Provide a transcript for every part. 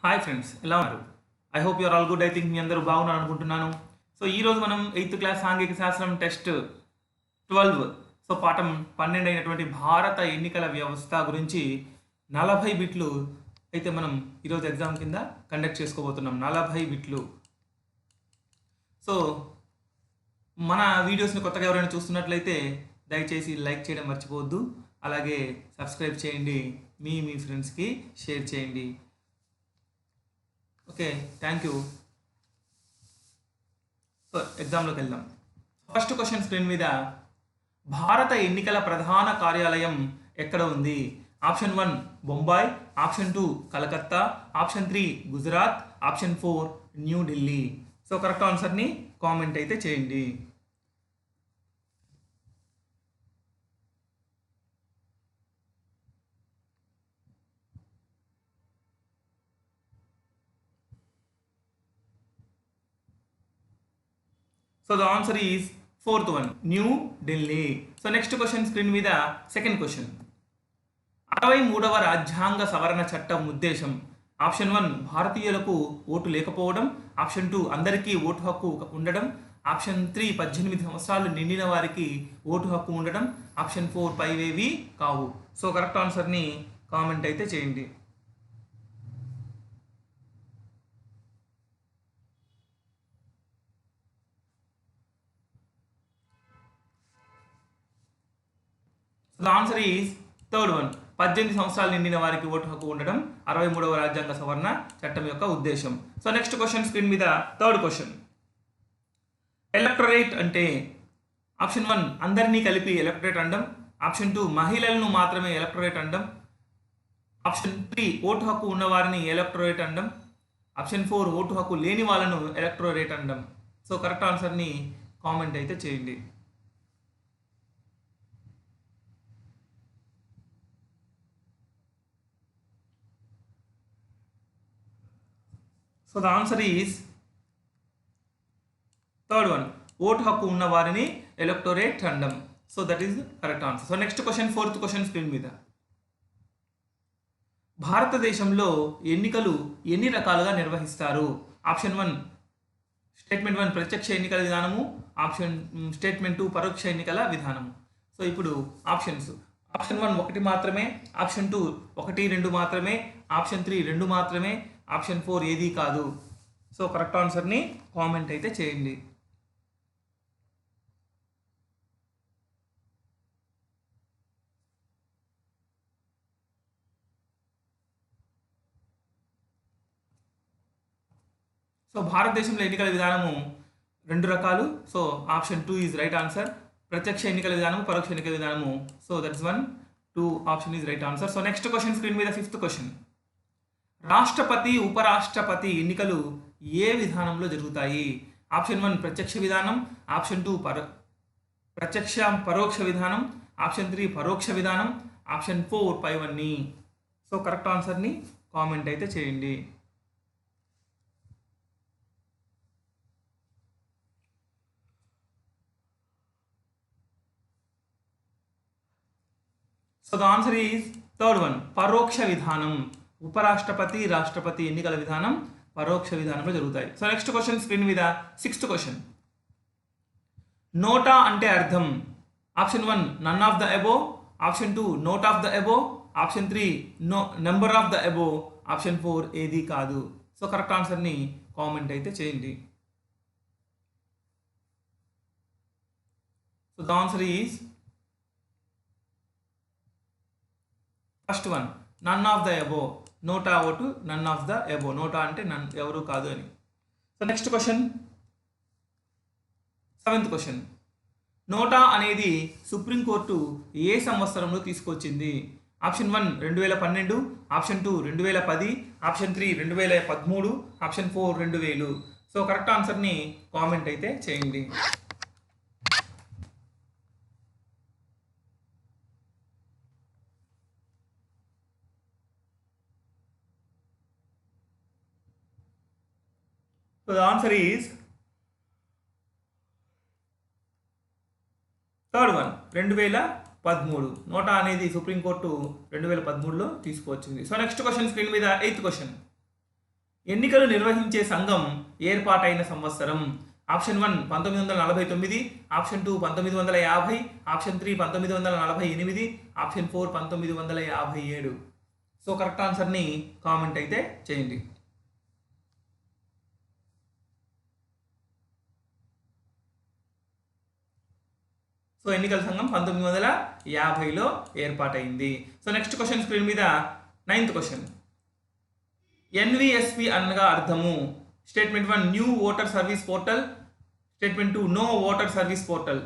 Hi friends, ఎలా ఉన్నారు? I hope you are all good. I think మీ అందరూ బాగున్నారు అనుకుంటున్నాను. సో ఈరోజు మనం 8th క్లాస్ సాంఘిక శాస్త్రం టెస్ట్ 12, సో పాఠం 12 అయినటువంటి భారత ఎన్నికల వ్యవస్థ గురించి 40 బిట్లు అయితే మనం ఈరోజు ఎగ్జామ్ కింద కండక్ట్ చేసుకోబోతున్నాం. 40 బిట్లు. సో మన వీడియోస్ని కొత్తగా ఎవరైనా చూస్తున్నట్లయితే దయచేసి లైక్ చేయడం మర్చిపోవద్దు. అలాగే సబ్స్క్రైబ్ చేయండి, మీ ఫ్రెండ్స్కి షేర్ చేయండి. Okay, thank you. సో ఎగ్జామ్లోకి వెళ్దాం. ఫస్ట్ క్వశ్చన్ స్క్రీన్ మీద, భారత ఎన్నికల ప్రధాన కార్యాలయం ఎక్కడ ఉంది? Option 1 Bombay, option 2 Calcutta, option 3 Gujarat, option 4 New Delhi. So correct ఆన్సర్ని కామెంట్ అయితే చేయండి. So the answer is fourth one, New Delhi. So next question screen మీద సెకండ్ క్వశ్చన్. 63వ రాజ్యాంగ సవరణ చట్టం ఉద్దేశం. ఆప్షన్ 1 భారతీయులకు ఓటు లేకపోవడం, ఆప్షన్ 2 అందరికీ ఓటు హక్కు ఉండడం, ఆప్షన్ 3 18 సంవత్సరాలు నిండిన వారికి ఓటు హక్కు ఉండడం, ఆప్షన్ 4 పైవేవి కావు. సో కరెక్ట్ ఆన్సర్ని కామెంట్ అయితే చేయండి. The answer is third one, 18 సంవత్సరాలు నిండిన వారికి ఓటు హక్కు ఉండడం 63వ రాజ్యాంగ సవరణ చట్టం యొక్క ఉద్దేశం. సో నెక్స్ట్ క్వశ్చన్ స్క్రీన్ మీద థర్డ్ క్వశ్చన్. ఎలక్టరేట్ అంటే ఆప్షన్ 1 అందరినీ కలిపి ఎలక్టరేట్ అనడం, ఆప్షన్ 2 మహిళలను మాత్రమే ఎలక్టరేట్ అనడం, ఆప్షన్ 3 ఓటు హక్కు ఉన్నవారిని ఎలక్టరేట్ అనడం, ఆప్షన్ 4 ఓటు హక్కు లేని వాళ్ళను ఎలక్టరేట్ అనడం. సో కరెక్ట్ ఆన్సర్ని కామెంట్ అయితే చేయండి. So the answer is third one, vote హక్కు ఉన్న వారిని ఎలక్టోరేట్ అనడం. So that is correct answer. So next question, fourth question screen మీద, భారతదేశంలో ఎన్నికలు ఎన్ని రకాలుగా నిర్వహిస్తారు? ఆప్షన్ 1 స్టేట్మెంట్ 1 ప్రత్యక్ష ఎన్నికల విధానము, స్టేట్మెంట్ 2 పరోక్ష ఎన్నికల విధానము. సో ఇప్పుడు ఆప్షన్స్. ఆప్షన్ 1 1 మాత్రమే, ఆప్షన్ 2 1 2 మాత్రమే, ఆప్షన్ 3 2 మాత్రమే, ఆప్షన్ 4 ఏది కాదు. సో కరెక్ట్ ఆన్సర్ని కామెంట్ అయితే చేయండి. సో భారతదేశంలో ఎన్నికల విధానము 2 రకాలు. So option 2 is right answer. ప్రత్యక్ష ఎన్నికల విధానము, పరోక్ష ఎన్నికల విధానము. So that's 1 2 option is right answer. So next question screen మీద ఫిఫ్త్ క్వశ్చన్. రాష్ట్రపతి ఉపరాష్ట్రపతి ఎన్నికలు ఏ విధానంలో జరుగుతాయి? ఆప్షన్ 1 ప్రత్యక్ష విధానం, ఆప్షన్ 2 ప్రత్యక్ష పరోక్ష విధానం, ఆప్షన్ 3 పరోక్ష విధానం, ఆప్షన్ 4 పైవన్నీ. సో కరెక్ట్ ఆన్సర్ని కామెంట్ అయితే చేయండి. So the answer is third one, పరోక్ష విధానం. ఉపరాష్ట్రపతి, రాష్ట్రపతి ఎన్నికల విధానం పరోక్ష విధానంలో జరుగుతాయి. సో నెక్స్ట్ క్వశ్చన్ స్క్రీన్ మీద సిక్స్త్ క్వశ్చన్. నోటా అంటే అర్థం. Option 1 none of the above, option 2 not of the above, option 3 no number of the above, option 4 ఏది కాదు. సో కరెక్ట్ ఆన్సర్ని కామెంట్ అయితే చేయండి. So the answer is first one, none of the above. NOTA vote, none of the above. NOTA అంటే none ఎవరు కాదు అని. So next question, seventh question. NOTA అనేది సుప్రీంకోర్టు ఏ సంవత్సరంలో తీసుకొచ్చింది? Option 1 2012, option 2 2010, option 3 2013, option 4 2000. So correct ఆన్సర్ని comment అయితే చేయండి. So the answer is third one, 2013. NOTA అనేది సుప్రీంకోర్టు 2013లో తీసుకువచ్చింది. సో నెక్స్ట్ క్వశ్చన్ స్క్రీన్ మీద ఎయిత్ క్వశ్చన్. ఎన్నికలు నిర్వహించే సంఘం ఏర్పాటైన సంవత్సరం. Option 1 1949, option 2 1950, option 3 1948, option 4 1957. So correct ఆన్సర్ని కామెంట్ అయితే చేయండి. సో ఎన్నికల సంఘం 1950లో ఏర్పాటైంది. సో నెక్స్ట్ క్వశ్చన్ స్క్రీన్ మీద 9th క్వశ్చన్. ఎన్విఎస్పి అనగా అర్థము. Statement 1 new voter service portal, statement 2 no voter service portal.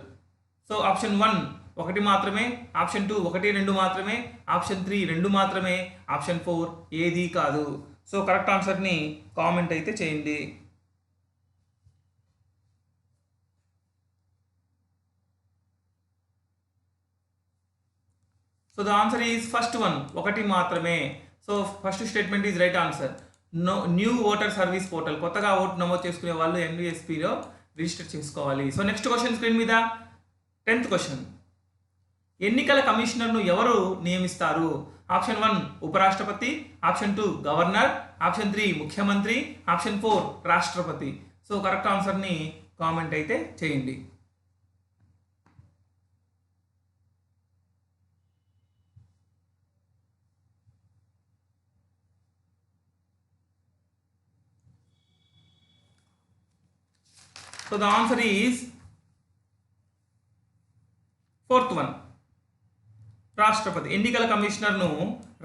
So option 1 1 మాత్రమే, ఆప్షన్ 2 1 2 మాత్రమే, ఆప్షన్ 3 2 మాత్రమే, ఆప్షన్ 4 ఏది కాదు. సో కరెక్ట్ ఆన్సర్ని కామెంట్ అయితే చేయండి. So the answer is first 1 1 మాత్రమే. So first statement is right answer. New voter service portal, కొత్తగా ఓటు నమోదు చేసుకునే వాళ్ళు ఎన్విఎస్పిలో రిజిస్టర్ చేసుకోవాలి. సో నెక్స్ట్ క్వశ్చన్ స్క్రీన్ మీద 10th క్వశ్చన్. ఎన్నికల కమిషనర్ను ఎవరు నియమిస్తారు? ఆప్షన్ 1 ఉపరాష్ట్రపతి, ఆప్షన్ 2 గవర్నర్, ఆప్షన్ 3 ముఖ్యమంత్రి, ఆప్షన్ 4 రాష్ట్రపతి. సో కరెక్ట్ ఆన్సర్ని కామెంట్ అయితే చేయండి. So the answer is 4th one. రాష్ట్రపతి. ఎన్నికల కమిషనర్ను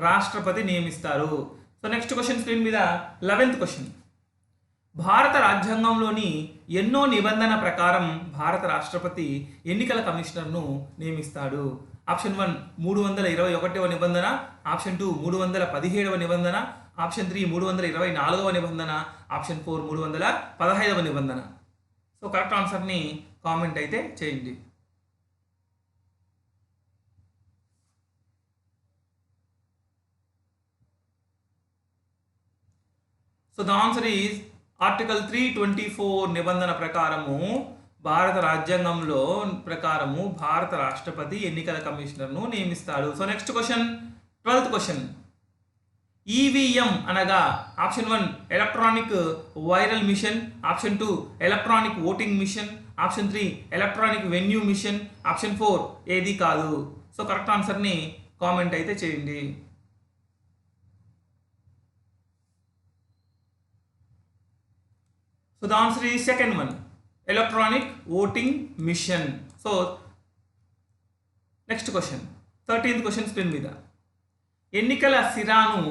రాష్ట్రపతి నియమిస్తారు. సో నెక్స్ట్ క్వశ్చన్ స్క్రీన్ మీద 11th క్వశ్చన్. భారత రాజ్యాంగంలోని ఎన్నో నిబంధన ప్రకారం భారత రాష్ట్రపతి ఎన్నికల కమిషనర్ను నియమిస్తాడు? ఆప్షన్ 1 321వ నిబంధన, ఆప్షన్ 2 317వ నిబంధన, ఆప్షన్ 3 324వ నిబంధన, ఆప్షన్ 4 315వ నిబంధన. సో కరెక్ట్ ఆన్సర్ని కామెంట్ అయితే చేయండి. So the answer is article 324 నిబంధన ప్రకారము భారత రాజ్యాంగంలో ప్రకారము భారత రాష్ట్రపతి ఎన్నికల కమిషనర్ను నియమిస్తాడు. So next question 12th question. EVM అనగా option 1 electronic viral machine, option 2 electronic voting machine, option 3 electronic venue machine, option 4 ఏది కాదు. సో కరెక్ట్ ఆన్సర్ని కామెంట్ అయితే చేయండి. సో ద ఆన్సర్ ఈ second one, electronic voting machine. So next question 13th question screen మీద. ఎన్నికల సిరాను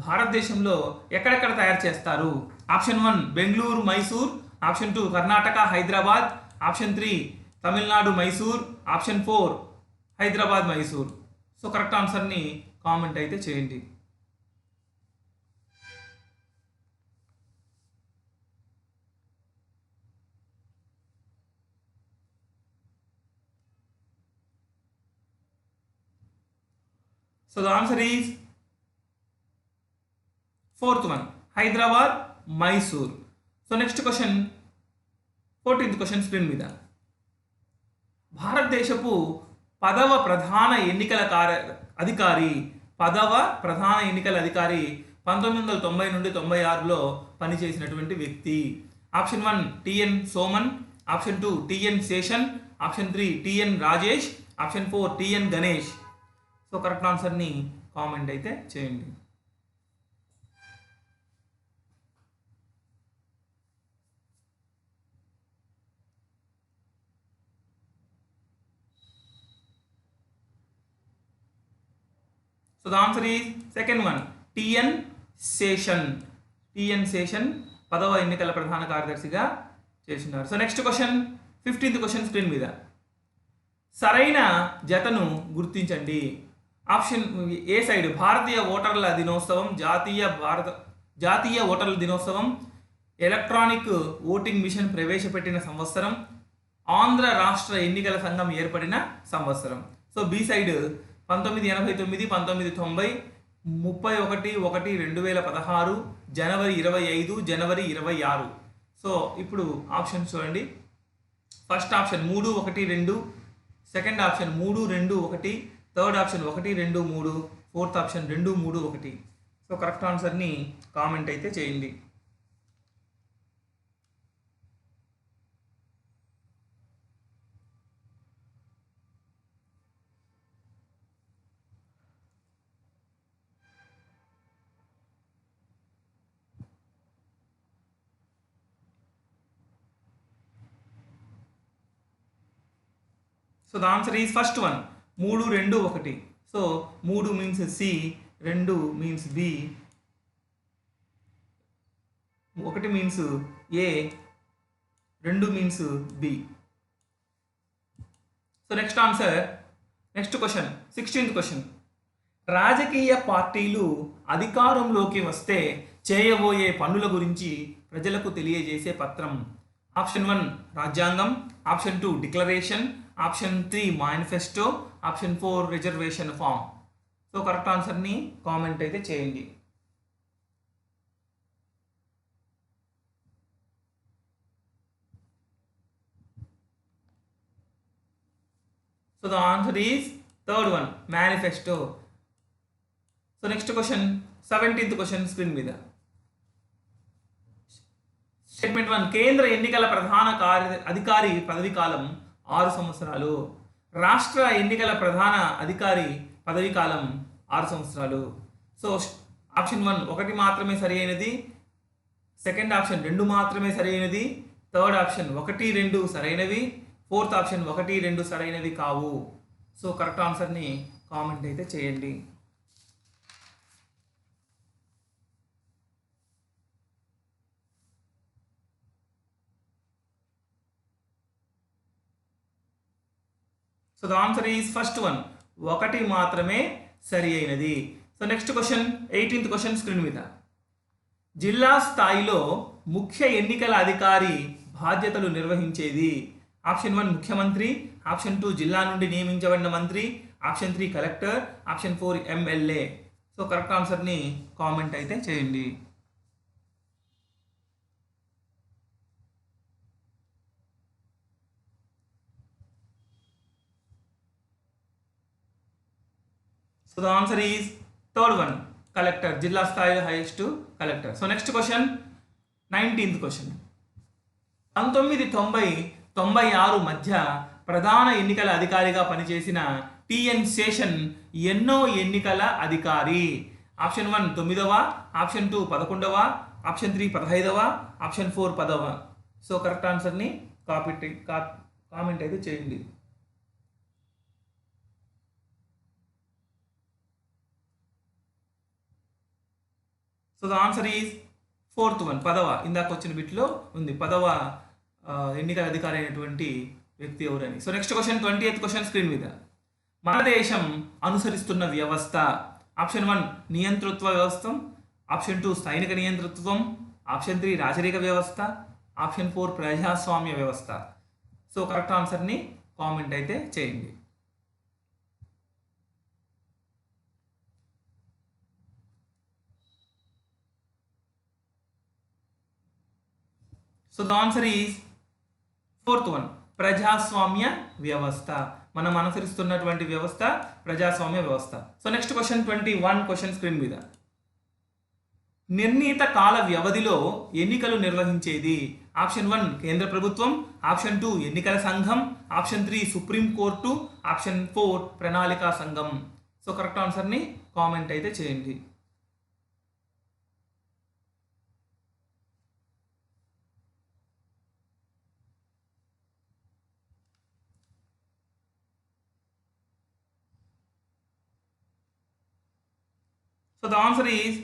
భారతదేశంలో ఎక్కడెక్కడ తయారు చేస్తారు? Option 1 Bengaluru Mysore, option 2 Karnataka Hyderabad, option 3 Tamil Nadu Mysore, option 4 Hyderabad Mysore. So correct ఆన్సర్ని కామెంట్ అయితే చేయండి. So the answer is 4th one, Hyderabad Mysore. So next question 14th question screen మీద. భారతదేశపు పదవ ప్రధాన ఎన్నికల అధికారి 1990 నుండి 96లో పనిచేసినటువంటి వ్యక్తి. Option 1 T N Soman, option 2 T N Seshan, option 3 T N Rajesh, option 4 T N Ganesh. So correct ఆన్సర్ని కామెంట్ అయితే చేయండి. So the answer is second one, T N Seshan. T N Seshan పదవ ఎన్నికల ప్రధాన కార్యదర్శిగా చేసినారు. So next question 15th question screen మీద. సరైన జతను గుర్తించండి. ఆప్షన్ ఏ సైడ్ భారతీయ ఓటర్ల దినోత్సవం, జాతీయ ఓటర్ల దినోత్సవం, ఎలక్ట్రానిక్ ఓటింగ్ మిషన్ ప్రవేశపెట్టిన సంవత్సరం, ఆంధ్ర రాష్ట్ర ఎన్నికల సంఘం ఏర్పడిన సంవత్సరం. సో బి సైడ్ 1989, 1990, 31/1/2016, జనవరి 25, జనవరి 26. సో ఇప్పుడు ఆప్షన్ చూడండి. First option 3, 1, 2, second option 3, 2, 1, third option 1, 2, 3, fourth option 2, 3, 1. So correct ఆన్సర్ని కామెంట్ అయితే చేయండి. So the answer is first one 3 2 1. So 3 means C, 2 means B, 1 means A, 2 means B. So next answer, next question 16th question. రాజకీయ పార్టీలు అధికారంలోకి వస్తే చేయబోయే పనుల గురించి ప్రజలకు తెలియజేసే పత్రం. ఆప్షన్ 1 రాజ్యాంగం, option 2 declaration, option 3 manifesto, option 4 reservation form. So correct ఆన్సర్ని కామెంట్ అయితే చేయండి. So the answer is third one, manifesto. So next question, 17th question screen మీద. స్టేట్మెంట్ 1, కేంద్ర ఎన్నికల ప్రధాన అధికారి పదవీ కాలం 6 సంవత్సరాలు. రాష్ట్ర ఎన్నికల ప్రధాన అధికారి పదవీ కాలం 6 సంవత్సరాలు. సో ఆప్షన్ 1 1 మాత్రమే సరి అయినది, సెకండ్ ఆప్షన్ 2 మాత్రమే సరి అయినది, థర్డ్ ఆప్షన్ 1 2 సరైనవి, ఫోర్త్ ఆప్షన్ 1 2 సరైనవి కావు. సో కరెక్ట్ ఆన్సర్ని కామెంట్ అయితే చేయండి. So the answer is first one, 1 మాత్రమే సరి అయినది. So next question 18th question screen మీద. జిల్లా స్థాయిలో ముఖ్య ఎన్నికల అధికారి బాధ్యతలు నిర్వహించేది. ఆప్షన్ 1 ముఖ్యమంత్రి, ఆప్షన్ 2 జిల్లా నుండి నియమించబడిన మంత్రి, option 3 collector, option 4 MLA. So correct ఆన్సర్ని కామెంట్ అయితే చేయండి. So the answer is third one, collector. జిల్లా స్థాయిలో highest collector. So next question 19th question. 1990-96 మధ్య ప్రధాన ఎన్నికల అధికారిగా పనిచేసిన టిఎన్ శేషన్ ఎన్నో ఎన్నికల అధికారి. ఆప్షన్ 1 9వ, ఆప్షన్ 2 11వ, ఆప్షన్ 3 15వ, ఆప్షన్ 4 10వ. సో కరెక్ట్ ఆన్సర్ని కామెంట్ అయితే చేయండి. So the answer is fourth one, 10వ. ఇందాక వచ్చిన బిట్లో ఉంది 10వ ఎన్నికల అధికారి అయినటువంటి వ్యక్తి ఎవరని. So next question 20th question screen మీద. మన దేశం అనుసరిస్తున్న వ్యవస్థ. ఆప్షన్ 1 నియంతృత్వ వ్యవస్థ, ఆప్షన్ 2 సైనిక నియంతృత్వం, ఆప్షన్ 3 రాజరిక వ్యవస్థ, ఆప్షన్ 4 ప్రజాస్వామ్య వ్యవస్థ. సో కరెక్ట్ ఆన్సర్ని కామెంట్ అయితే చేయండి. So the answer is fourth one, ప్రజాస్వామ్య వ్యవస్థ. మనం అనుసరిస్తున్నటువంటి వ్యవస్థ ప్రజాస్వామ్య వ్యవస్థ. So next question 21 question screen మీద. నిర్ణీత కాల వ్యవధిలో ఎన్నికలు నిర్వహించేది. ఆప్షన్ 1 కేంద్ర ప్రభుత్వం, ఆప్షన్ 2 ఎన్నికల సంఘం, ఆప్షన్ 3 సుప్రీం కోర్టు, ఆప్షన్ 4 ప్రణాళికా సంఘం. సో కరెక్ట్ ఆన్సర్ని కామెంట్ అయితే చేయండి. సో ద ఆన్సర్ ఈజ్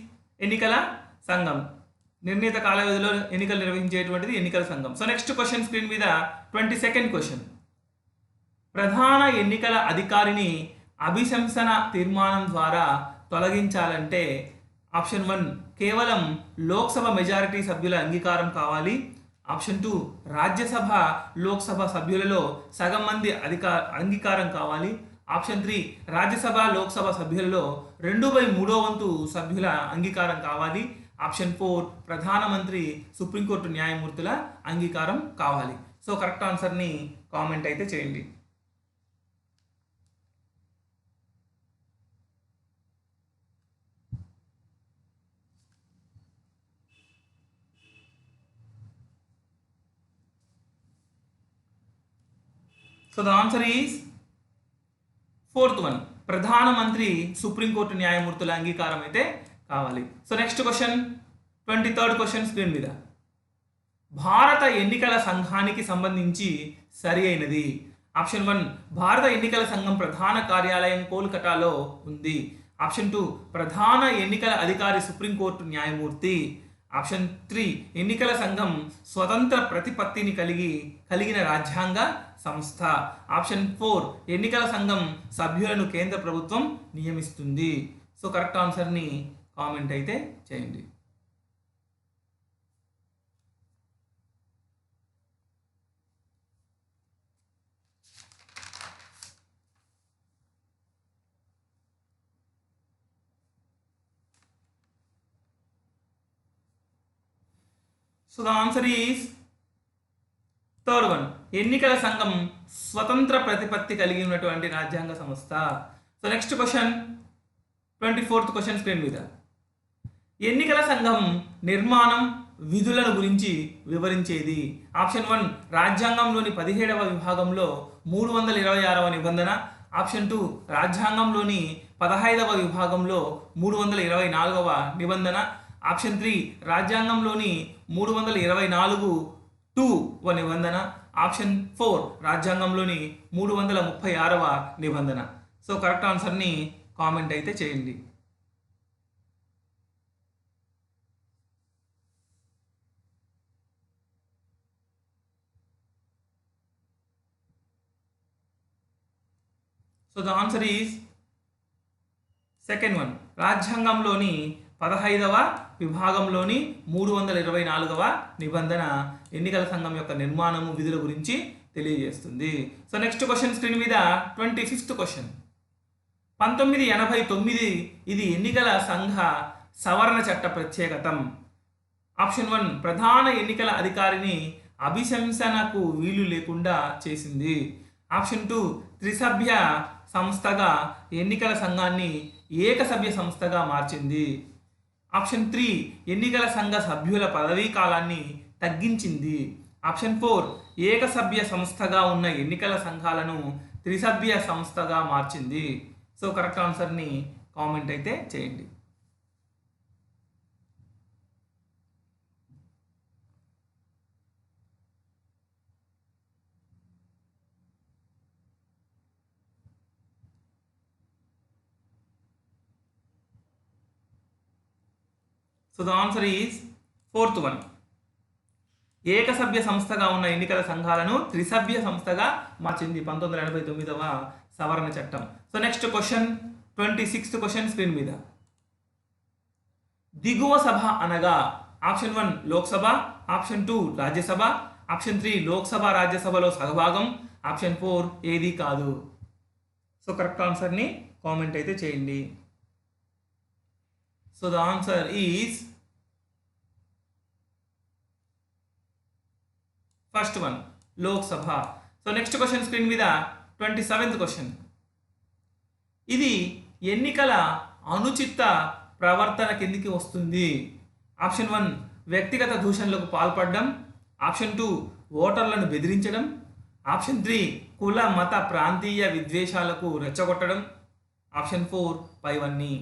ఎన్నికల సంఘం. నిర్ణీత కాల వ్యవధిలో ఎన్నికలు నిర్వహించేటువంటిది ఎన్నికల సంఘం. సో నెక్స్ట్ క్వశ్చన్ స్క్రీన్ మీద 22nd క్వశ్చన్. ప్రధాన ఎన్నికల అధికారిని అభిశంసన తీర్మానం ద్వారా తొలగించాలంటే ఆప్షన్ 1 కేవలం లోక్సభ మెజారిటీ సభ్యుల అంగీకారం కావాలి, ఆప్షన్ 2 రాజ్యసభ లోక్సభ సభ్యులలో సగం మంది అంగీకారం కావాలి, ఆప్షన్ 3 రాజ్యసభ లోక్సభ సభ్యులలో 2/3 వంతు సభ్యుల అంగీకారం కావాలి, ఆప్షన్ 4 ప్రధానమంత్రి సుప్రీంకోర్టు న్యాయమూర్తుల అంగీకారం కావాలి. సో కరెక్ట్ ఆన్సర్ని కామెంట్ అయితే చేయండి. So the answer is fourth one, ప్రధానమంత్రి సుప్రీంకోర్టు న్యాయమూర్తుల అంగీకారం అయితే కావాలి. So next question 23rd question screen మీద. భారత ఎన్నికల సంఘానికి సంబంధించి సరి అయినది. ఆప్షన్ 1 భారత ఎన్నికల సంఘం ప్రధాన కార్యాలయం కోల్కతాలో ఉంది. ఆప్షన్ 2 ప్రధాన ఎన్నికల అధికారి సుప్రీంకోర్టు న్యాయమూర్తి. ఆప్షన్ 3 ఎన్నికల సంఘం స్వతంత్ర ప్రతిపత్తిని కలిగిన రాజ్యాంగ సంస్థ. ఆప్షన్ 4 ఎన్నికల సంఘం సభ్యులను కేంద్ర ప్రభుత్వం నియమిస్తుంది. సో కరెక్ట్ ఆన్సర్ని కామెంట్ అయితే చేయండి. So the answer is third one. ఎన్నికల సంఘం స్వతంత్ర ప్రతిపత్తి కలిగి ఉన్నటువంటి రాజ్యాంగ సంస్థ. So next question, 24th question screen మీద. ఎన్నికల సంఘం నిర్మాణం, విధులను గురించి వివరించేది. ఆప్షన్ 1 రాజ్యాంగంలోని 17వ విభాగంలో 326వ నిబంధన. ఆప్షన్ 2 రాజ్యాంగంలోని 15వ విభాగంలో 324వ నిబంధన. ఆప్షన్ 3 రాజ్యాంగంలోని 324(2) నిబంధన. ఆప్షన్ 4 రాజ్యాంగంలోని 336వ నిబంధన. సో కరెక్ట్ ఆన్సర్ని కామెంట్ అయితే చేయండి. So the answer is second one. రాజ్యాంగంలోని 15వ విభాగంలోని 324వ నిబంధన ఎన్నికల సంఘం యొక్క నిర్మాణము, విధుల గురించి తెలియజేస్తుంది. సో నెక్స్ట్ క్వశ్చన్ స్క్రీన్ మీద 25th క్వశ్చన్. 1989 ఇది ఎన్నికల సంఘ సవరణ చట్ట ప్రత్యేకతం. ఆప్షన్ 1 ప్రధాన ఎన్నికల అధికారిని అభిశంసనకు వీలు లేకుండా చేసింది. ఆప్షన్ 2 త్రిసభ్య సంస్థగా ఎన్నికల సంఘాన్ని ఏకసభ్య సంస్థగా మార్చింది. ఆప్షన్ 3 ఎన్నికల సంఘ సభ్యుల పదవీ కాలాన్ని తగ్గించింది. ఆప్షన్ 4 ఏకసభ్య సంస్థగా ఉన్న ఎన్నికల సంఘాలను త్రిసభ్య సంస్థగా మార్చింది. సో కరెక్ట్ ఆన్సర్ని కామెంట్ అయితే చేయండి. So the answer is fourth one. ఏకసభ్య సంస్థగా ఉన్న ఎన్నికల సంఘాలను త్రిసభ్య సంస్థగా మార్చింది 1989వ సవరణ చట్టం. So next question, 26th question screen మీద. దిగువ సభ అనగా option 1 Lok Sabha, option 2 Rajya Sabha, option 3 Lok Sabha రాజ్యసభలో సగభాగం, ఆప్షన్ 4 ఏది కాదు. సో కరెక్ట్ ఆన్సర్ని కామెంట్ అయితే చేయండి. So the answer is first one Lok Sabha. So next question screen మీద 27th క్వశ్చన్. ఇది ఎన్నికల అనుచిత ప్రవర్తన కిందికి వస్తుంది. ఆప్షన్ 1 వ్యక్తిగత దూషణలకు పాల్పడడం, ఆప్షన్ 2 ఓటర్లను బెదిరించడం, ఆప్షన్ 3 కుల మత ప్రాంతీయ విద్వేషాలకు రెచ్చగొట్టడం, ఆప్షన్ 4 పైవన్నీ.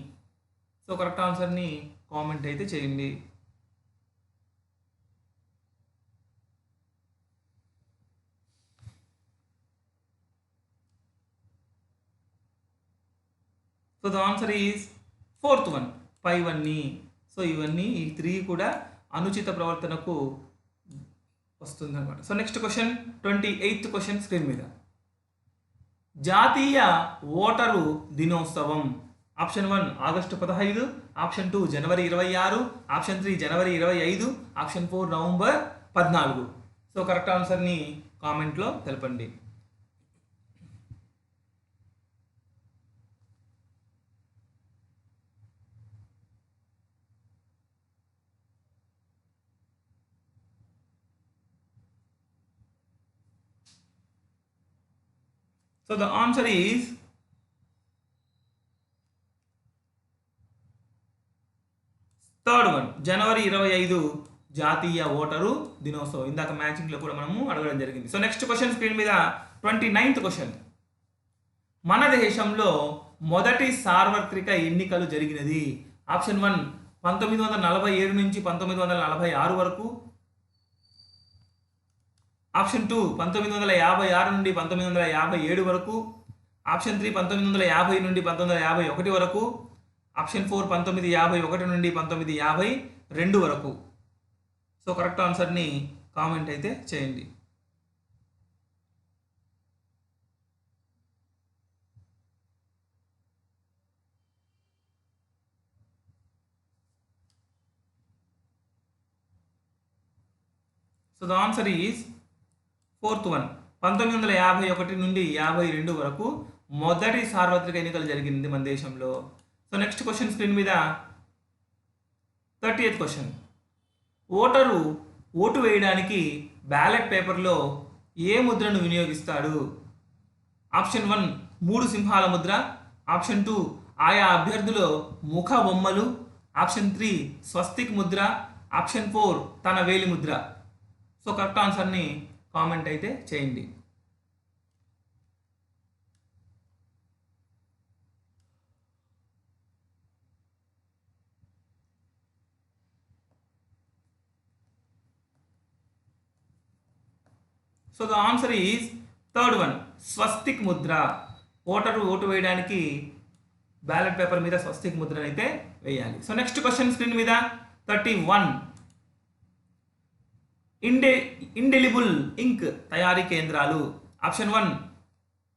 సో కరెక్ట్ ఆన్సర్ని కామెంట్ అయితే చేయండి. So the answer is fourth one పైవన్నీ. సో ఇవన్నీ ఈ 3 కూడా అనుచిత ప్రవర్తనకు వస్తుంది అనమాట. So next question, 28th question screen మీద. జాతీయ ఓటరు దినోత్సవం. ఆప్షన్ 1 ఆగస్టు 15, ఆప్షన్ 2 జనవరి 26, ఆప్షన్ 3 జనవరి 25, ఆప్షన్ 4 నవంబర్ 14. సో కరెక్ట్ ఆన్సర్ని కామెంట్లో తెలపండి. So the answer is third one జనవరి 25 జాతీయ ఓటరు దినోత్సవం. ఇందాక మ్యాచింగ్లో కూడా మనము అడగడం జరిగింది. సో నెక్స్ట్ క్వశ్చన్ స్క్రీన్ మీద 29th క్వశ్చన్. మన దేశంలో మొదటి సార్వత్రిక ఎన్నికలు జరిగినది. ఆప్షన్ 1 1947 నుంచి 1946 వరకు, ఆప్షన్ 2 1956 నుండి 1957 వరకు. ఆప్షన్ 3 1950 నుండి 1951 వరకు. ఆప్షన్ 4 1951 నుండి 1952 వరకు. సో కరెక్ట్ ఆన్సర్ని కామెంట్ అయితే చేయండి. So the answer is fourth one. 1951 నుండి 52 వరకు మొదటి సార్వత్రిక ఎన్నికలు జరిగింది మన దేశంలో. సో నెక్స్ట్ క్వశ్చన్ స్క్రీన్ మీద 30th క్వశ్చన్. ఓటరు ఓటు వేయడానికి బ్యాలెట్ పేపర్లో ఏ ముద్రను వినియోగిస్తాడు? ఆప్షన్ 1 3 సింహాల ముద్ర. ఆప్షన్ 2 ఆయా అభ్యర్థుల ముఖ బొమ్మలు. ఆప్షన్ 3 స్వస్తిక్ ముద్ర. ఆప్షన్ 4 తన వేలి ముద్ర. సో కరెక్ట్ ఆన్సర్ని కామెంట్ అయితే చేయండి. So the answer is third one, స్వస్తిక్ ముద్ర. ఓటరు ఓటు వేయడానికి బ్యాలెట్ పేపర్ మీద స్వస్తిక్ ముద్రను అయితే వేయాలి. సో నెక్స్ట్ క్వశ్చన్ స్క్రీన్ మీద 31. ఇండెలిబుల్ ఇంక్ తయారీ కేంద్రాలు. Option 1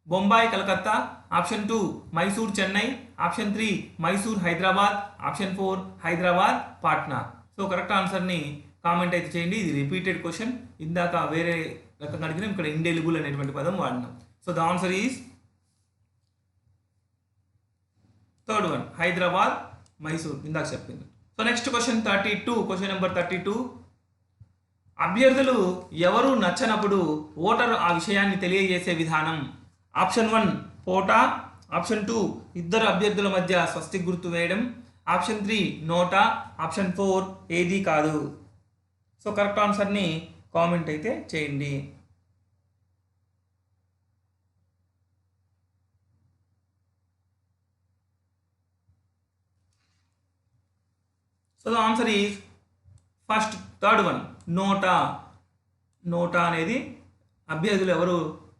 Bombay Calcutta. Option 2 Mysore Chennai. Option 3 Mysore Hyderabad. Option 4 Hyderabad Patna. So correct ఆన్సర్ని కామెంట్ అయితే చేయండి. ఇది రిపీటెడ్ క్వశ్చన్, ఇందాక వేరే రకంగా అడిగినాం, ఇక్కడ ఇండెలిబుల్ అనేటువంటి పదం వాడినాం. So the answer is third one, Hyderabad Mysore, ఇందాక చెప్పింది. So next question 32, question number 32. అభ్యర్థులు ఎవరు నచ్చనప్పుడు ఓటరు ఆ విషయాన్ని తెలియజేసే విధానం. ఆప్షన్ 1 పోటా. ఆప్షన్ 2 ఇద్దరు అభ్యర్థుల మధ్య స్వస్తిక్ గుర్తు వేయడం. ఆప్షన్ 3 నోటా. ఆప్షన్ 4 ఏదీ కాదు. సో కరెక్ట్ ఆన్సర్ని కామెంట్ అయితే చేయండి. So the answer is first third one, NOTA. NOTA అనేది అభ్యర్థులు ఎవరు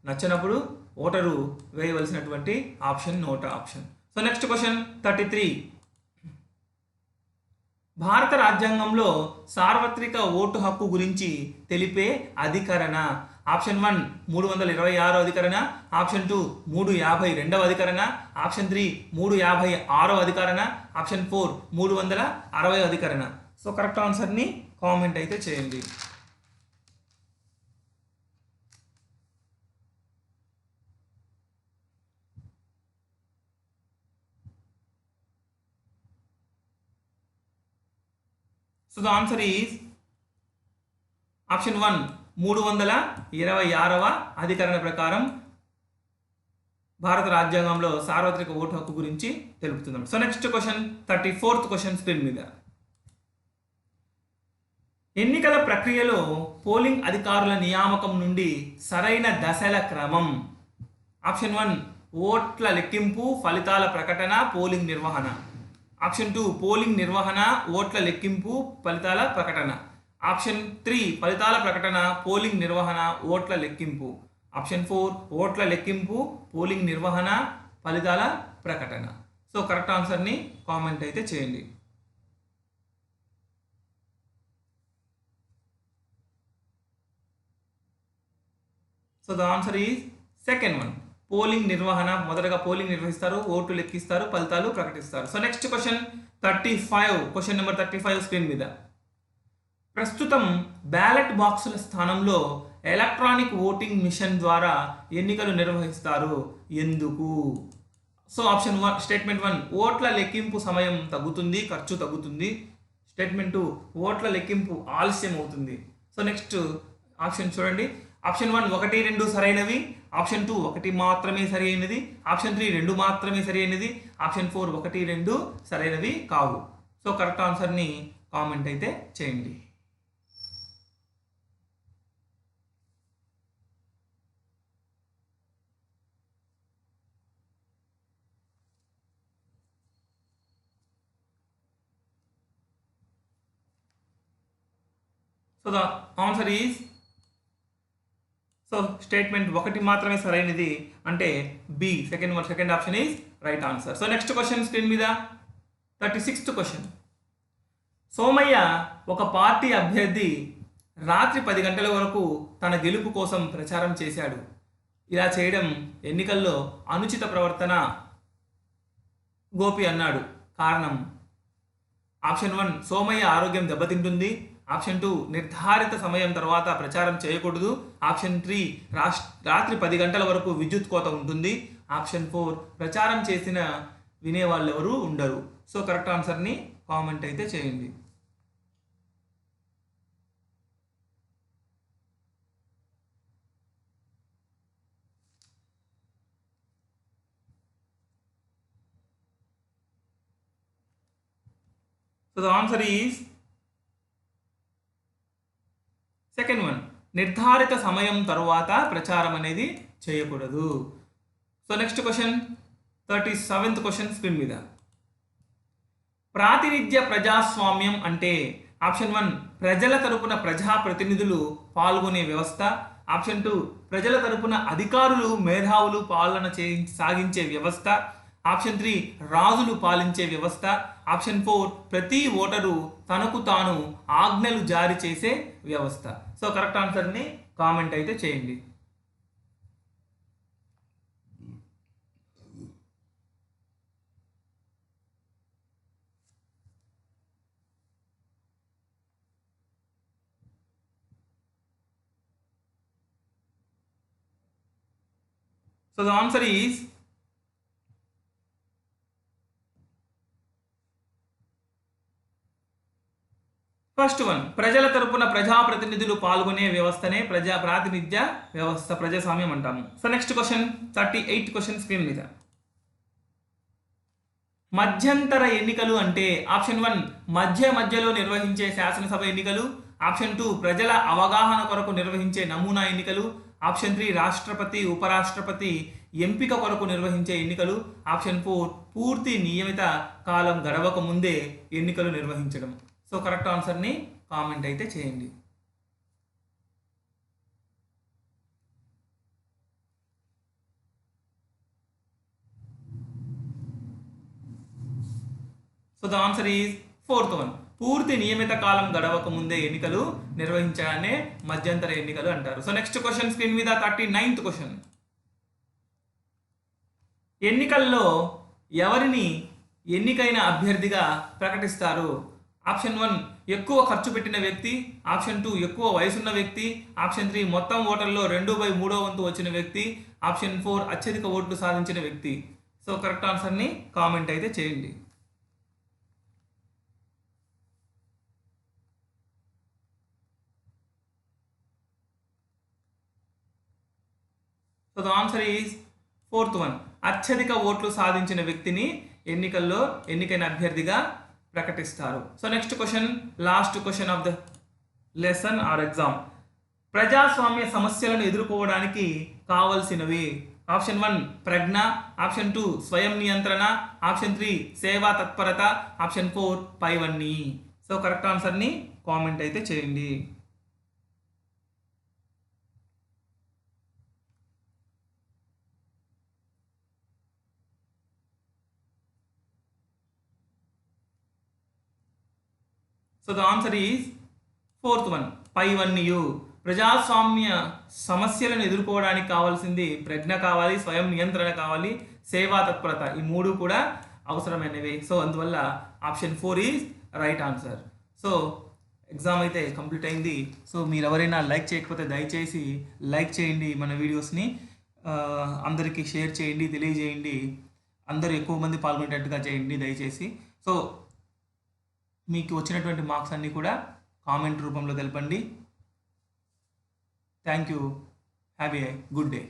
నచ్చినప్పుడు ఓటరు వేయవలసినటువంటి option NOTA option. So next question 33. భారత రాజ్యాంగంలో సార్వత్రిక ఓటు హక్కు గురించి తెలిపే అధికరణ. ఆప్షన్ 1 326 అధికరణ. ఆప్షన్ 2 352 అధికరణ. ఆప్షన్ 3 356 అధికరణ. ఆప్షన్ 4 360 అధికరణ. సో కరెక్ట్ ఆన్సర్ని కామెంట్ అయితే చేయండి. So the answer is option 1 326వ అధికరణ ప్రకారం భారత రాజ్యాంగంలో సార్వత్రిక ఓటు హక్కు గురించి తెలుపుతున్నాం. So next question 34th question screen మీద. ఎన్నికల ప్రక్రియలో పోలింగ్ అధికారుల నియామకం నుండి సరైన దశల క్రమం. ఆప్షన్ 1 ఓట్ల లెక్కింపు, ఫలితాల ప్రకటన, పోలింగ్ నిర్వహణ. ఆప్షన్ 2 పోలింగ్ నిర్వహణ, ఓట్ల లెక్కింపు, ఫలితాల ప్రకటన. ఆప్షన్ 3 ఫలితాల ప్రకటన, పోలింగ్ నిర్వహణ, ఓట్ల లెక్కింపు. ఆప్షన్ 4 ఓట్ల లెక్కింపు, పోలింగ్ నిర్వహణ, ఫలితాల ప్రకటన. సో కరెక్ట్ ఆన్సర్ని కామెంట్ అయితే చేయండి. So the answer is second one, polling నిర్వహణ. మొదటగా పోలింగ్ నిర్వహిస్తారు, ఓట్లు లెక్కిస్తారు, ఫలితాలు ప్రకటిస్తారు. So next question 35, question number 35 screen మీద. ప్రస్తుతం బ్యాలెట్ బాక్సుల స్థానంలో ఎలక్ట్రానిక్ ఓటింగ్ మిషన్ ద్వారా ఎన్నికలు నిర్వహిస్తారు, ఎందుకు? సో ఆప్షన్ 1 స్టేట్మెంట్ 1 ఓట్ల లెక్కింపు సమయం తగ్గుతుంది, ఖర్చు తగ్గుతుంది. స్టేట్మెంట్ 2 ఓట్ల లెక్కింపు ఆలస్యం అవుతుంది. సో నెక్స్ట్ ఆప్షన్ చూడండి. ఆప్షన్ 1 1, 2 సరైనవి. ఆప్షన్ 2 1 మాత్రమే సరైనది. ఆప్షన్ 3 2 మాత్రమే సరైనది. ఆప్షన్ 4 1, 2 సరైనవి కావు. సో కరెక్ట్ ఆన్సర్ని కామెంట్ అయితే చేయండి. So the answer is so statement ఒకటి మాత్రమే సరైనది, అంటే B, second option is right answer. So next question screen మీద 36th క్వశ్చన్. సోమయ్య ఒక పార్టీ అభ్యర్థి రాత్రి 10 గంటల వరకు తన గెలుపు కోసం ప్రచారం చేశాడు. ఇలా చేయడం ఎన్నికల్లో అనుచిత ప్రవర్తన గోపి అన్నాడు. కారణం? ఆప్షన్ 1 సోమయ్య ఆరోగ్యం దెబ్బతింటుంది. ఆప్షన్ 2 నిర్ధారిత సమయం తర్వాత ప్రచారం చేయకూడదు. ఆప్షన్ 3 రాత్రి 10 గంటల వరకు విద్యుత్ కోత ఉంటుంది. ఆప్షన్ 4 ప్రచారం చేసిన వినేవాళ్ళు ఎవరు ఉండరు. సో కరెక్ట్ ఆన్సర్ని కామెంట్ అయితే చేయండి. So the answer is second one, నిర్ధారిత సమయం తరువాత ప్రచారం అనేది చేయకూడదు. So next question 37th question screen మీద. ప్రాతినిధ్య ప్రజాస్వామ్యం అంటే ఆప్షన్ 1 ప్రజల తరపున ప్రజాప్రతినిధులు పాల్గొనే వ్యవస్థ. ఆప్షన్ 2 ప్రజల తరపున అధికారులు మేధావులు పాలన సాగించే వ్యవస్థ. ఆప్షన్ 3 రాజులు పాలించే వ్యవస్థ. ఆప్షన్ 4 ప్రతి ఓటరు తనకు తాను ఆజ్ఞలు జారీ చేసే వ్యవస్థ. సో కరెక్ట్ ఆన్సర్ని కామెంట్ అయితే చేయండి. So the answer is first one, ప్రజల తరపున ప్రజాప్రతినిధులు పాల్గొనే వ్యవస్థనే ప్రాతినిధ్య వ్యవస్థ, ప్రజాస్వామ్యం అంటాము. So next question 38th question screen మీద. మధ్యంతర ఎన్నికలు అంటే ఆప్షన్ 1 మధ్యలో నిర్వహించే శాసనసభ ఎన్నికలు. ఆప్షన్ 2 ప్రజల అవగాహన కొరకు నిర్వహించే నమూనా ఎన్నికలు. ఆప్షన్ 3 రాష్ట్రపతి ఉపరాష్ట్రపతి ఎంపిక కొరకు నిర్వహించే ఎన్నికలు. ఆప్షన్ 4 పూర్తి నియమిత కాలం గడవక ముందే ఎన్నికలు నిర్వహించడం. సో కరెక్ట్ ఆన్సర్ని కామెంట్ అయితే చేయండి. So the answer is 4th one, పూర్తి నియమిత కాలం గడవక ముందే ఎన్నికలు నిర్వహించడాన్ని మధ్యంతర ఎన్నికలు అంటారు. సో నెక్స్ట్ క్వశ్చన్ స్క్రీన్ మీద 39th క్వశ్చన్. ఎన్నికల్లో ఎవరిని ఎన్నికైన అభ్యర్థిగా ప్రకటిస్తారు? ఆప్షన్ 1 ఎక్కువ ఖర్చు పెట్టిన వ్యక్తి. ఆప్షన్ 2 ఎక్కువ వయసున్న వ్యక్తి. ఆప్షన్ 3 మొత్తం ఓటర్లో 2/3 వంతు వచ్చిన వ్యక్తి. ఆప్షన్ 4 అత్యధిక ఓట్లు సాధించిన వ్యక్తి. సో కరెక్ట్ ఆన్సర్ని కామెంట్ అయితే చేయండి. So the answer is 4th one, అత్యధిక ఓట్లు సాధించిన వ్యక్తిని ఎన్నికల్లో ఎన్నికైన అభ్యర్థిగా ప్రకటిస్తారు. So next question, last question of the lesson or exam. ప్రజాస్వామ్య సమస్యలను ఎదుర్కోవడానికి కావలసినవి. ఆప్షన్ 1 ప్రజ్ఞ. ఆప్షన్ 2 స్వయం నియంత్రణ. ఆప్షన్ 3 సేవా తత్పరత. ఆప్షన్ 4 పైవన్నీ. సో కరెక్ట్ ఆన్సర్ని కామెంట్ అయితే చేయండి. So the answer is 4th one, పైవన్నీయు. ప్రజాస్వామ్య సమస్యలను ఎదుర్కోవడానికి కావాల్సింది ప్రజ్ఞ కావాలి, స్వయం నియంత్రణ కావాలి, సేవా తత్పరత. ఈ 3 కూడా అవసరమైనవి. సో అందువల్ల option 4 is right answer. So exam అయితే కంప్లీట్ అయింది. సో మీరు ఎవరైనా లైక్ చేయకపోతే దయచేసి లైక్ చేయండి మన వీడియోస్ని, అందరికీ షేర్ చేయండి, తెలియజేయండి, అందరూ ఎక్కువ మంది పాల్గొనేటట్టుగా చేయండి దయచేసి. సో మీకు వచ్చినటువంటి మార్క్స్ అన్నీ కూడా కామెంట్ రూపంలో తెలపండి. Thank you. Have a good day.